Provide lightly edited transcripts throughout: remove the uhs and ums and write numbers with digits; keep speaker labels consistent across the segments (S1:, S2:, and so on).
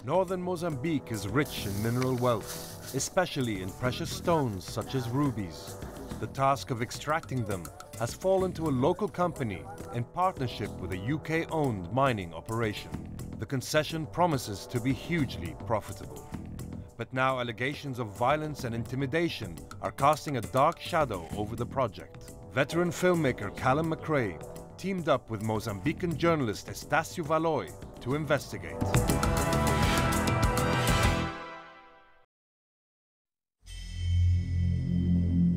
S1: Northern Mozambique is rich in mineral wealth, especially in precious stones such as rubies. The task of extracting them has fallen to a local company in partnership with a UK-owned mining operation. The concession promises to be hugely profitable. But now allegations of violence and intimidation are casting a dark shadow over the project. Veteran filmmaker Callum McRae teamed up with Mozambican journalist Estácio Valoy to investigate.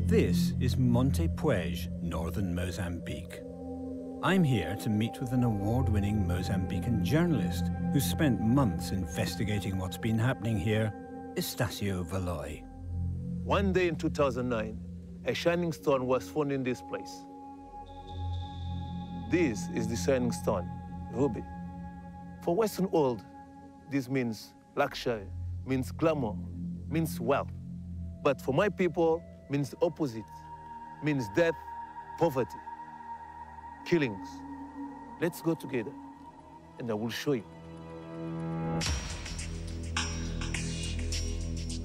S2: This is Monte Puez, northern Mozambique. I'm here to meet with an award-winning Mozambican journalist who spent months investigating what's been happening here, Estácio Valoy.
S3: One day in 2009, a shining stone was found in this place. This is the shining stone, ruby. For Western world, this means luxury, means glamour, means wealth. But for my people, means the opposite, means death, poverty, killings. Let's go together, and I will show you.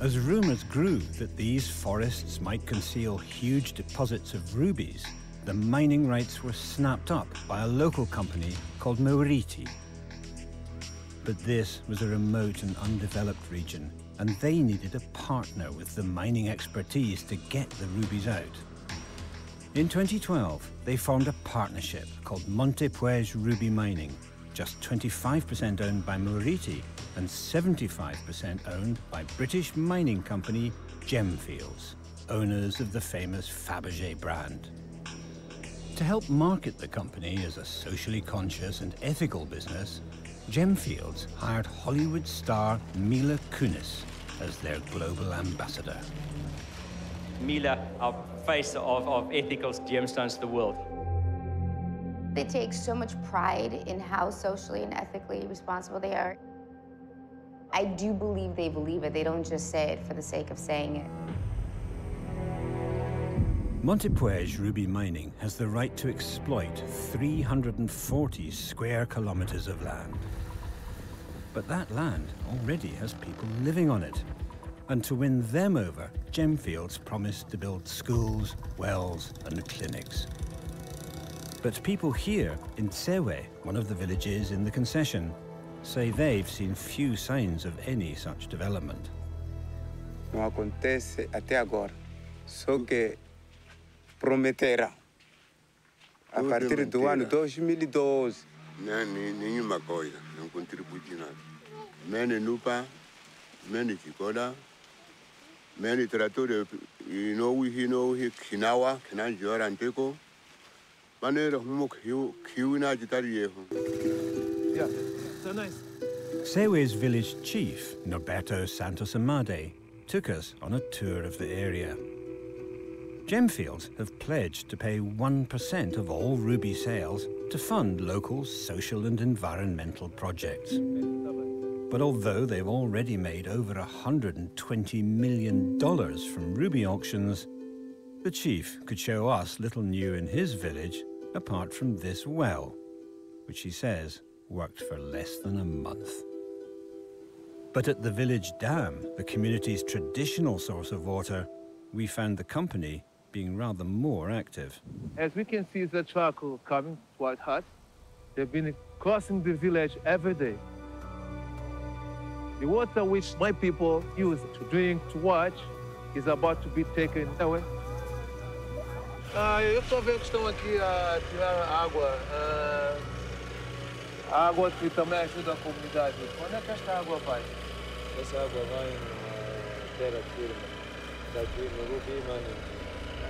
S2: As rumors grew that these forests might conceal huge deposits of rubies, the mining rights were snapped up by a local company called Mauriti. But this was a remote and undeveloped region, and they needed a partner with the mining expertise to get the rubies out. In 2012, they formed a partnership called Monte Puez Ruby Mining, just 25% owned by Mauriti and 75% owned by British mining company Gemfields, owners of the famous Fabergé brand. To help market the company as a socially conscious and ethical business, Gemfields hired Hollywood star Mila Kunis as their global ambassador.
S4: Mila, our face of ethical gemstones to the world.
S5: They take so much pride in how socially and ethically responsible they are. I do believe they believe it. They don't just say it for the sake of saying it.
S2: Monte Puez Ruby Mining has the right to exploit 340 square kilometers of land. But that land already has people living on it. And to win them over, Gemfields promised to build schools, wells, and clinics. But people here in Tsewe, one of the villages in the concession, say they've seen few signs of any such development.
S6: Não acontece até agora, só que prometeram. A partir do ano 2012.
S7: Nenhuma coisa, não contribui nada. Mene nupa, mene chikola, mene trator inowi kinawa, kinanjora anteko. Manera humo kiuna jitariyeho.
S3: Yeah, so nice.
S2: Tsewe's village chief, Norberto Santos Amade, took us on a tour of the area. Gemfields have pledged to pay 1% of all ruby sales to fund local social and environmental projects. But although they've already made over $120 million from ruby auctions, the chief could show us little new in his village apart from this well, which he says worked for less than a month. But at the village dam, the community's traditional source of water, we found the company being rather more active.
S3: As we can see the truck coming toward us, they've been crossing the village every day. The water which my people use to drink, to watch, is about to be taken away. Eu estou vendo que estão aqui a tirar água. A água que também ajuda a comunidade. Onde é que esta água vai?
S8: Essa água vai na terra firme, daqui no Ruby Mining.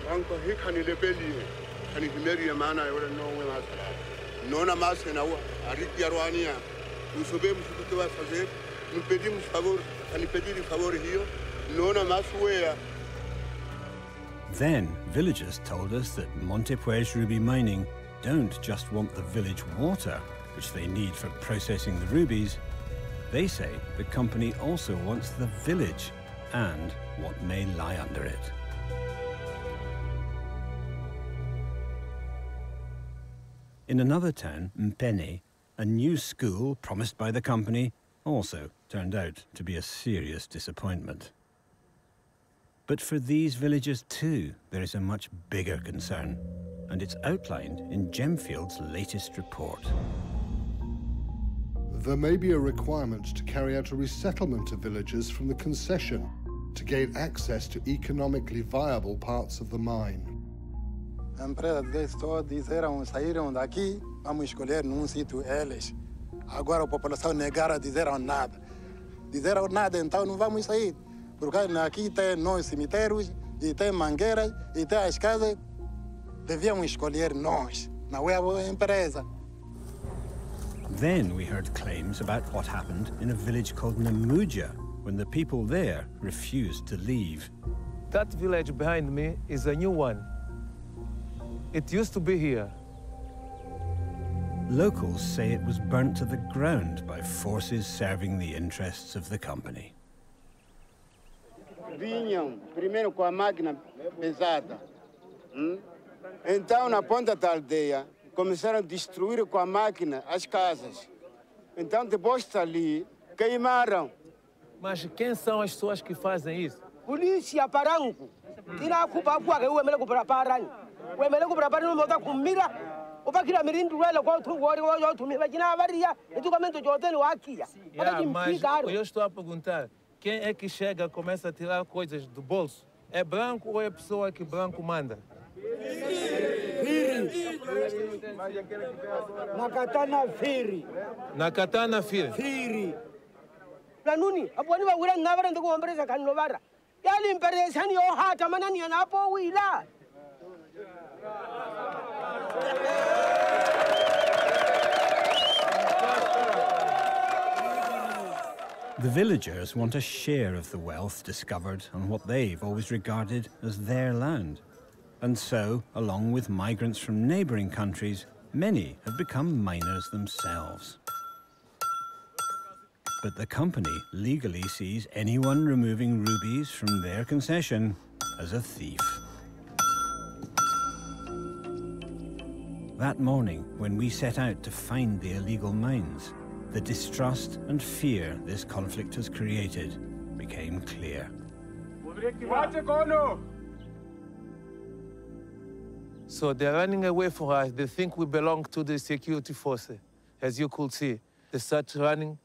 S7: Anko hikani lebeli, kani himeri mana yore no we masala. Nona masena wa ariki arwania. Usobe mshukuto wa fazer, me pedimos favor, kani pedir favor hiyo, nona maswea.
S2: Then villagers told us that Monte Puez Ruby Mining don't just want the village water, which they need for processing the rubies. They say the company also wants the village and what may lie under it. In another town, Mpene, a new school promised by the company also turned out to be a serious disappointment. But for these villagers too, there is a much bigger concern, and it's outlined in Gemfield's latest report.
S9: There may be a requirement to carry out a resettlement of villagers from the concession to gain access to economically viable parts of the mine.
S10: A empresa saíram daqui, vamos escolher num sítio eles. Agora a população negaram, disseram nada. Disseram nada, então não vamos sair. Porque aqui tem nós cemitérios, e tem mangueiras, e tem as casas. Deviam escolher nós, não é a empresa.
S2: Then we heard claims about what happened in a village called Namuja, when the people there refused to leave.
S3: That village behind me is a new one. It used to be here.
S2: Locals say it was burnt to the ground by forces serving the interests of the company.
S11: Vinham primeiro com a máquina pesada. Então, na ponta da aldeia, começaram a destruir com a máquina as casas. Então, depois ali, queimaram.
S3: Mas quem são as pessoas que fazem isso?
S12: Polícia Paranco. Tira a culpa com a Uemele para Paran. O Uemele para Paran não está com mira. O Paquira Mirindu, ela contra o Gori, o outro, me vai na varia. E tu comenta de hotel aqui.
S3: Mas eu estou a perguntar, quem é que chega e começa a tirar coisas do bolso? É branco ou é a pessoa que branco manda?
S12: Firi. Na katana Firi.
S3: Na katana Firi?
S12: Firi. Planuni, abuani wa ura ngavara ndo kuombreza kanovara. Yali imperesani yo hata manani anapo wila.
S2: The villagers want a share of the wealth discovered on what they've always regarded as their land. And so, along with migrants from neighbouring countries, many have become miners themselves. But the company legally sees anyone removing rubies from their concession as a thief. That morning, when we set out to find the illegal mines, the distrust and fear this conflict has created became clear.
S3: So they're running away from us. They think we belong to the security forces. As you could see, they start running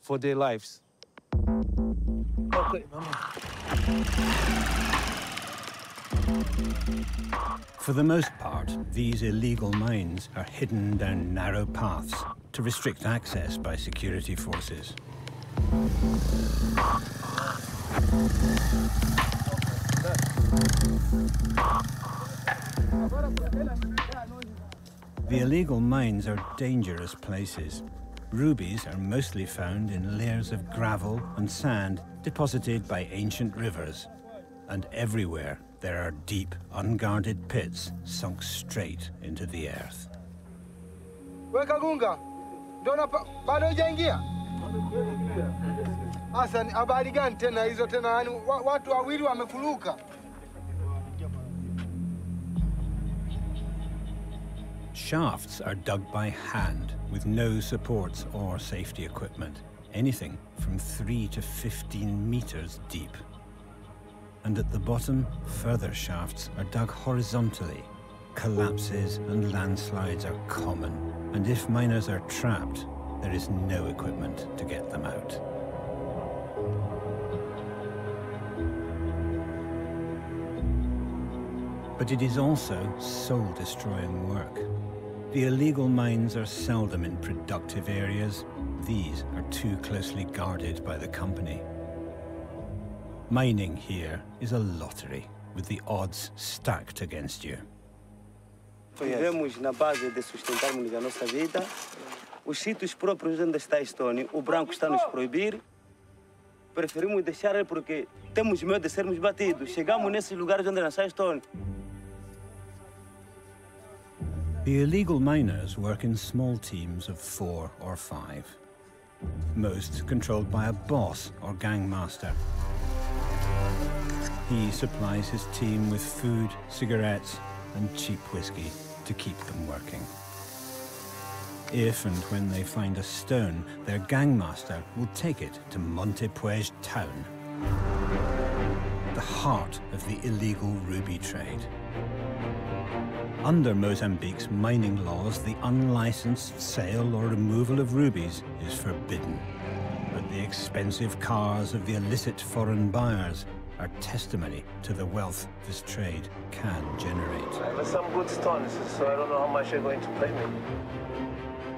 S3: for their lives. Okay,
S2: For the most part, these illegal mines are hidden down narrow paths to restrict access by security forces. The illegal mines are dangerous places. Rubies are mostly found in layers of gravel and sand deposited by ancient rivers. And everywhere there are deep, unguarded pits sunk straight into the earth.
S12: Wekagunga, dona bado hujaingia? Asa habari gani tena hizo tena, yani watu wawili wamefuluka.
S2: Shafts are dug by hand with no supports or safety equipment, anything from 3 to 15 meters deep. And at the bottom, further shafts are dug horizontally. Collapses and landslides are common, and if miners are trapped, there is no equipment to get them out. But it is also soul-destroying work. The illegal mines are seldom in productive areas. These are too closely guarded by the company. Mining here is a lottery, with the odds stacked against you.
S13: Vivemos na base de sustentarmos a nossa vida. Os sítios próprios onde está Stone, o branco está nos proibir. Preferimos deixar porque temos medo de sermos batidos. Chegamos nesses lugares onde não está Stone.
S2: The illegal miners work in small teams of 4 or 5, most controlled by a boss or gangmaster. He supplies his team with food, cigarettes, and cheap whiskey to keep them working. If and when they find a stone, their gangmaster will take it to Montepuez town, the heart of the illegal ruby trade. Under Mozambique's mining laws, the unlicensed sale or removal of rubies is forbidden. But the expensive cars of the illicit foreign buyers are testimony to the wealth this trade can generate.
S3: I have some good stones, so I don't know how much you're going to pay me.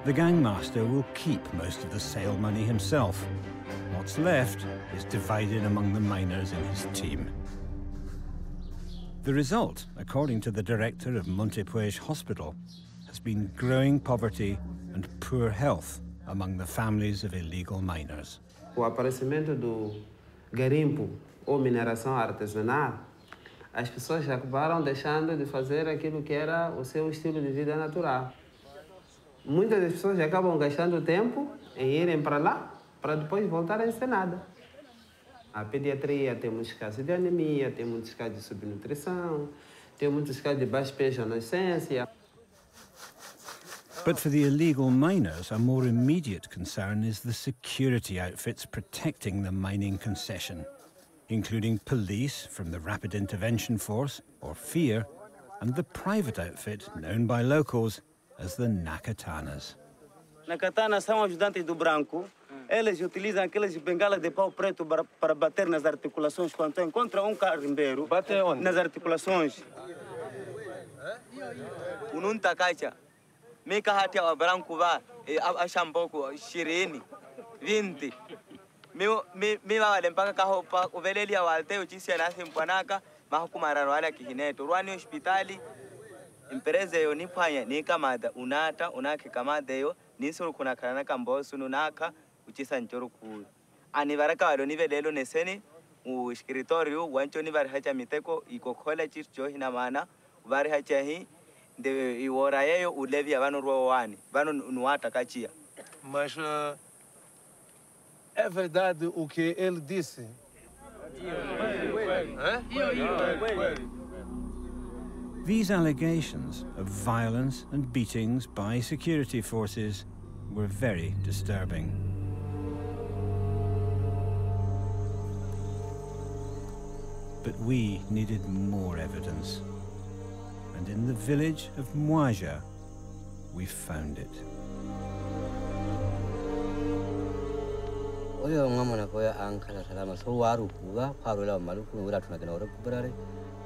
S2: The gangmaster will keep most of the sale money himself. What's left is divided among the miners in his team. The result, according to the director of Montepuez Hospital, has been growing poverty and poor health among the families of illegal miners.
S14: O aparecimento do garimpo ou mineração artesanal, as pessoas acabaram deixando de fazer aquilo que era o seu estilo de vida natural. Muitas das pessoas acabam gastando tempo em irem para lá, para depois voltarem sem nada. A pediatria tem muitos casos de anemia, tem muitos casos de subnutrição, tem muitos casos de baixo peso na nascença.
S2: But for the illegal miners, a more immediate concern is the security outfits protecting the mining concession, including police from the Rapid Intervention Force, or FEAR, and the private outfit known by locals as the Nakatanas.
S13: Nakatanas são ajudantes do branco. Eles utilizam aquelas bengalas de pau preto para bater nas articulações quando encontram carimbeiro.
S3: Bate onde?
S13: Nas articulações.
S15: Ununta caixa. Meka hati wa branco va ashamboko 20 20. Me va mpaka kahopa uveleli ya walte uchisi anasi mpwanaka mahukumarano wala kihineto. Rwani hospitali impereze yo nipanya nikamada unata unake kamada yo nisuru kuna kana kambosu nunaka uchisa nchoro ku ani baraka walo nivelelo neseni u escritorio wancho ni bari hacha miteko ikokhola chicho hina mana bari hacha hi de iwora yeyo ulevi abanu rwani banu nuata kachia.
S3: Mas é verdade o que ele disse?
S2: These allegations of violence and beatings by security forces were very disturbing. But we needed more evidence. And in the village of Mwaja, we found it.
S16: Oyo ngamana koya angkala salama so waru kuga parola maluku ura tunakena ora kubrare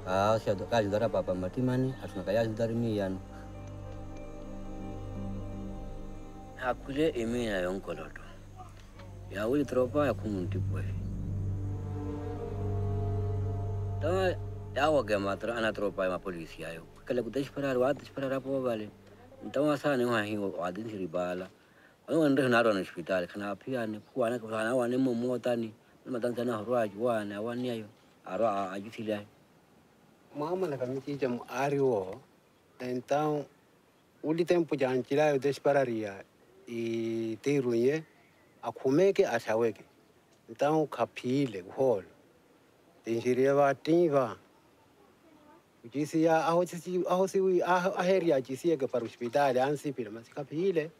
S16: asha do kaji dara papa matimani atunaka yaji dari miyan hakule emina yonkoloto ya uli tropa ya kumunti pwe tawa yawa gamatra ana tropa ya polisi ayo kala kudesparar wa desparar po vale tawa sana wa hingo wadin siribala Ando naro no hospital kana pia ne kuana kana wane momotani matantana horwaji wana wani ayo aro ajutile
S14: Mama la kamiti jam ario então o tempo já antilaio despararia e teirunye akumeke ashaweke então kapile hol tinjiria vativa ujisi ya ahosi aheria jisi ke para o hospital ansi pila mas kapile.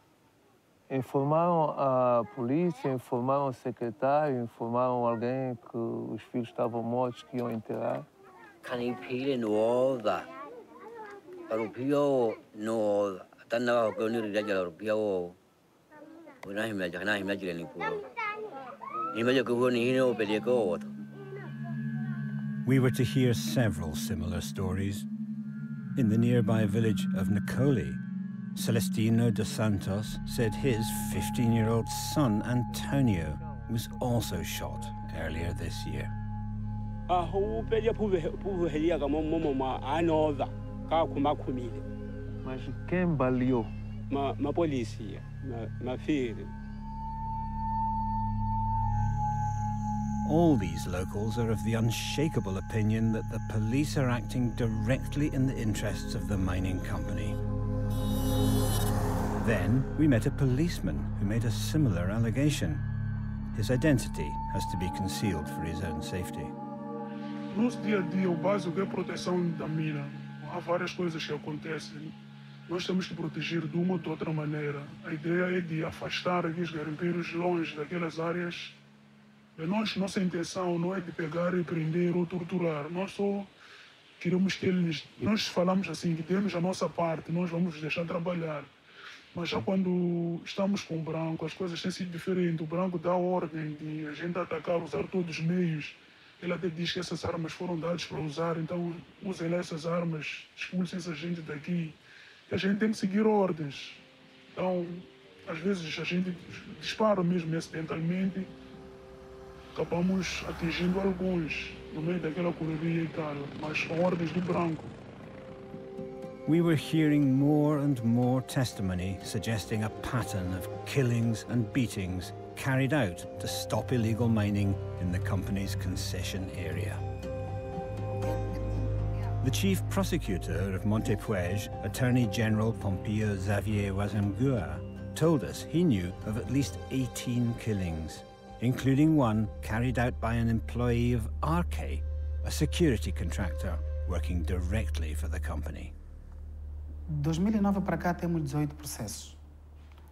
S3: Informaram a polícia, informaram o secretário, informaram alguém que os filhos estavam mortos, que iam enterrar.
S16: Canipile nova. Para o pio nova. Tanna ko ni ridaja pio. Una himla ni puro. Himla ko ni hino pele ko.
S2: We were to hear several similar stories. In the nearby village of Nicole, Celestino dos Santos said his 15-year-old son, Antonio, was also shot earlier this year.
S3: Mas quem baleou?
S17: Ma polícia, ma filho.
S2: All these locals are of the unshakable opinion that the police are acting directly in the interests of the mining company. Then we met a policeman who made a similar allegation. His identity has to be concealed for his own safety.
S18: No dia a dia, o básico é a proteção da mina. Há várias coisas que acontecem. nós temos que proteger de uma ou de outra maneira. A ideia é de afastar aqueles garimpeiros longe daquelas áreas. Nossa intenção não é de pegar e prender ou torturar. Nós só queremos que eles... Nós falamos assim, que temos a nossa parte, nós vamos deixar trabalhar. Mas já quando estamos com o branco, as coisas têm sido diferentes. O branco dá ordem de a gente atacar, usar todos os meios. Ele até diz que essas armas foram dadas para usar, então usem lá essas armas, expulsem essa gente daqui. E a gente tem que seguir ordens. Então, às vezes a gente dispara mesmo acidentalmente, acabamos atingindo alguns no meio daquela correria e tal, mas com ordens do branco.
S2: We were hearing more and more testimony suggesting a pattern of killings and beatings carried out to stop illegal mining in the company's concession area. The chief prosecutor of Montepuez, Attorney General Pompeo Xavier Wazamgua, told us he knew of at least 18 killings, including one carried out by an employee of Arke, a security contractor working directly for the company.
S19: 2009 para cá temos 18 processos.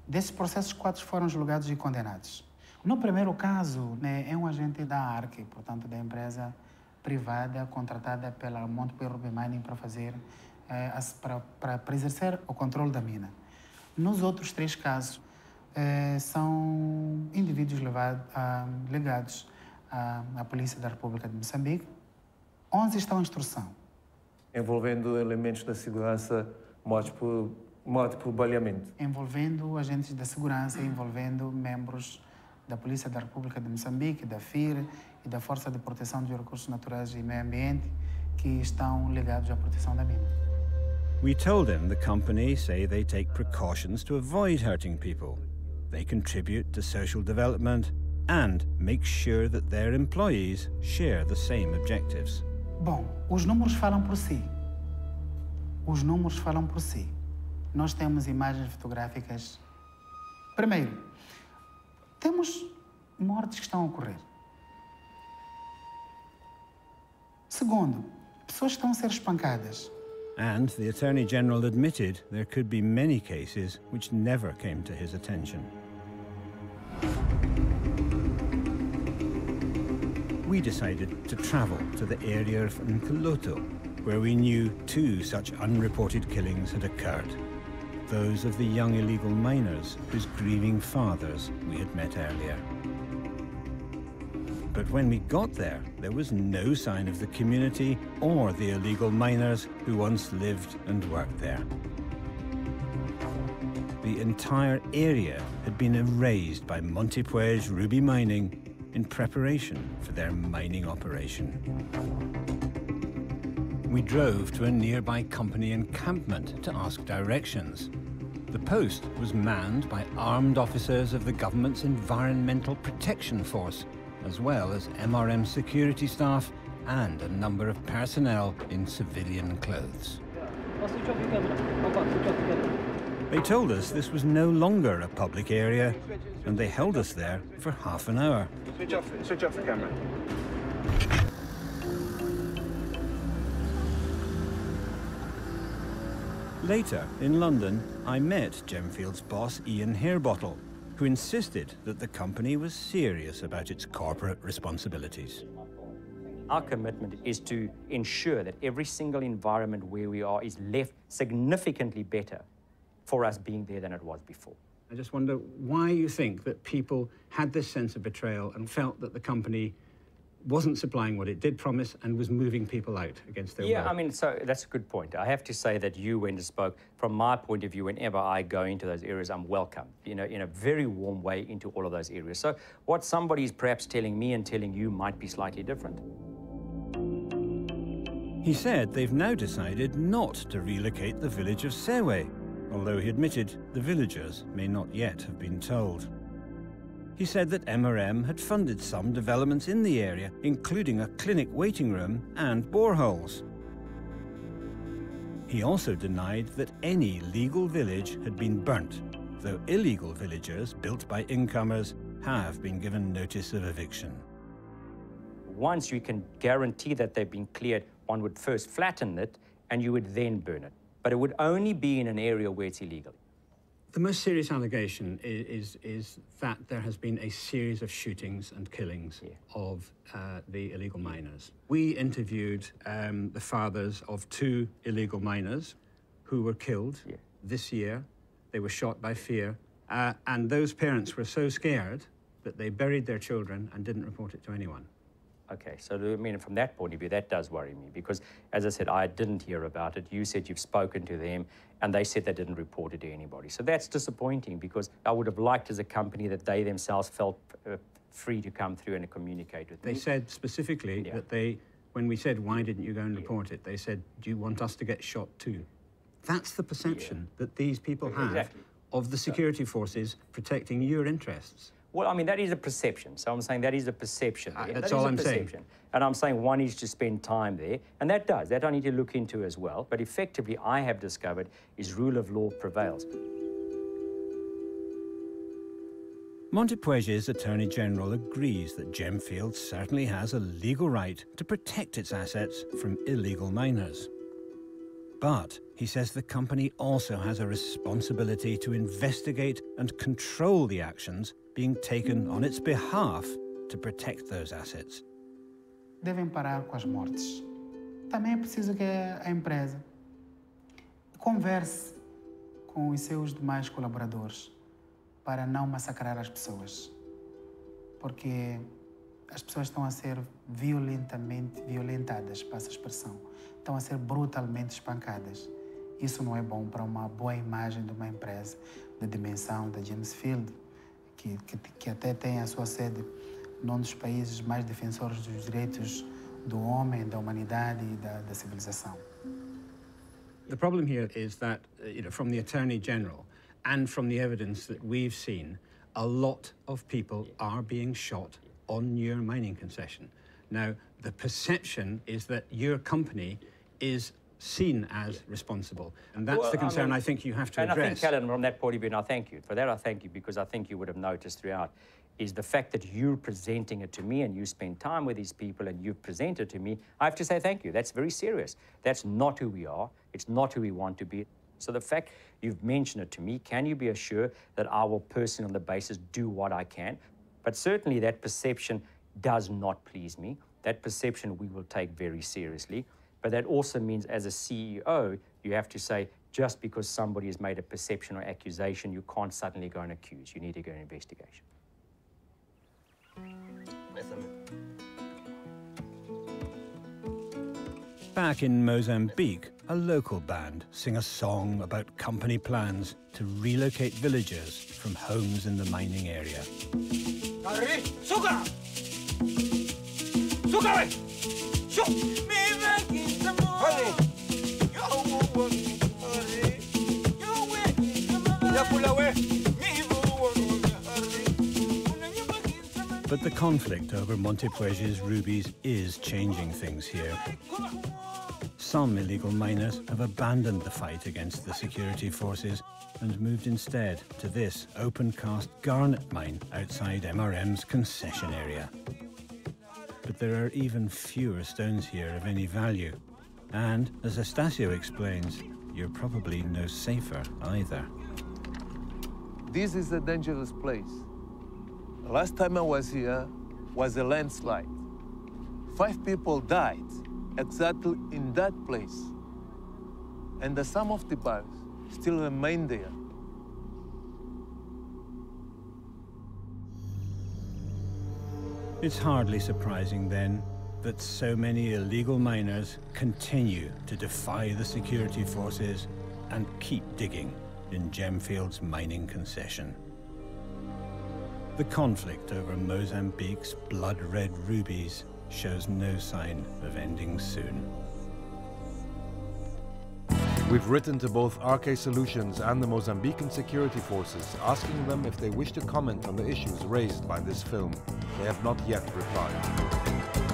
S19: Desses processos, 4 foram julgados e condenados. No primeiro caso, né, é um agente da Arke, portanto da empresa privada contratada pela Montepuez Ruby Mining para fazer, para exercer o controle da mina. Nos outros 3 casos, são indivíduos ligados à Polícia da República de Moçambique. 11 estão em instrução.
S3: Envolvendo elementos da segurança morte por baleamento.
S19: Envolvendo agentes da segurança, envolvendo membros da Polícia da República de Moçambique, da FIR e da Força de Proteção dos Recursos Naturais e Meio Ambiente, que estão ligados à proteção da mina.
S2: We told him the company say they take precautions to avoid hurting people. They contribute to social development and make sure that their employees share the same objectives.
S19: Bom, os números falam por si. Os números falam por si. Nós temos imagens fotográficas. Primeiro, temos mortes que estão a ocorrer. Segundo, pessoas que estão a ser espancadas.
S2: And the Attorney General admitted there could be many cases which never came to his attention. We decided to travel to the area of Nkoloto, where we knew 2 such unreported killings had occurred. Those of the young illegal miners whose grieving fathers we had met earlier. But when we got there was no sign of the community or the illegal miners who once lived and worked there. The entire area had been erased by Montepuez Ruby Mining in preparation for their mining operation. We drove to a nearby company encampment to ask directions. The post was manned by armed officers of the government's Environmental Protection Force, as well as MRM security staff and a number of personnel in civilian clothes. They told us this was no longer a public area, and they held us there for half an hour.
S20: Switch off the camera.
S2: Later, in London, I met Gemfield's boss, Ian Hairbottle, who insisted that the company was serious about its corporate responsibilities.
S4: Our commitment is to ensure that every single environment where we are is left significantly better for us being there than it was before.
S2: I just wonder why you think that people had this sense of betrayal and felt that the company wasn't supplying what it did promise and was moving people out against their will.
S4: Yeah, I mean, so that's a good point. I have to say that you went and spoke, from my point of view, whenever I go into those areas, I'm welcome, you know, in a very warm way into all of those areas. So what somebody's perhaps telling me and telling you might be slightly different.
S2: He said they've now decided not to relocate the village of Sewe, although he admitted the villagers may not yet have been told. He said that MRM had funded some developments in the area, including a clinic waiting room and boreholes. He also denied that any legal village had been burnt, though illegal villagers built by incomers have been given notice of eviction.
S4: Once you can guarantee that they've been cleared, one would first flatten it and you would then burn it. but it would only be in an area where it's illegal.
S2: The most serious allegation is that there has been a series of shootings and killings of the illegal miners. We interviewed the fathers of 2 illegal miners who were killed this year. They were shot by fear, and those parents were so scared that they buried their children and didn't report it to anyone.
S4: Okay, so I mean, from that point of view, that does worry me because, as I said, I didn't hear about it. You said you've spoken to them, and they said they didn't report it to anybody. So that's disappointing because I would have liked as a company that they themselves felt free to come through and communicate with me.
S2: They said specifically that when we said, why didn't you go and report it, they said, do you want us to get shot too? That's the perception that these people have of the security forces protecting your interests.
S4: Well, I mean, that is a perception. So I'm saying that is a perception.
S2: That's all I'm saying.
S4: And I'm saying one is to spend time there, and that does. That I need to look into as well. But effectively, I have discovered is rule of law prevails.
S2: Montepuez's Attorney General agrees that Gemfields certainly has a legal right to protect its assets from illegal miners. But he says the company also has a responsibility to investigate and control the actions being taken on its behalf to protect those assets.
S19: Devem parar com as mortes. Também é preciso que a empresa converse com os seus demais colaboradores para não massacrar as pessoas. Porque as pessoas estão a ser violentadas, passa a expressão. Estão a ser brutalmente espancadas. Isso não é bom para uma boa imagem de uma empresa de dimensão da Gemfields, que até tem a sua sede num dos países mais defensores dos direitos do homem, da humanidade e da civilização.
S2: The problem here is that, from the Attorney General and from the evidence that we've seen, a lot of people are being shot on your mining concession. Now, the perception is that your company is seen as responsible, and that's the concern I think you have to address.
S4: And I think, Callan, from that point of view, and I thank you. For that, I thank you, because I think you would have noticed throughout, is the fact that you're presenting it to me and you spend time with these people and you've presented to me, I have to say thank you. That's very serious. That's not who we are. It's not who we want to be. So the fact you've mentioned it to me, can you be assured that I will personally, on the basis, do what I can? But certainly that perception does not please me. That perception we will take very seriously. But that also means, as a CEO, you have to say, just because somebody has made a perception or accusation, you can't suddenly go and accuse. You need to go and investigation.
S2: Back in Mozambique, a local band sing a song about company plans to relocate villagers from homes in the mining area. But the conflict over Montepuez's rubies is changing things here. Some illegal miners have abandoned the fight against the security forces and moved instead to this open-cast garnet mine outside MRM's concession area. But there are even fewer stones here of any value. And, as Estasio explains, you're probably no safer either.
S3: This is a dangerous place. The last time I was here was a landslide. 5 people died exactly in that place. And some of the bars still remain there.
S2: It's hardly surprising, then, that so many illegal miners continue to defy the security forces and keep digging in Gemfields' mining concession. The conflict over Mozambique's blood-red rubies shows no sign of ending soon.
S1: We've written to both RK Solutions and the Mozambican security forces, asking them if they wish to comment on the issues raised by this film. They have not yet replied.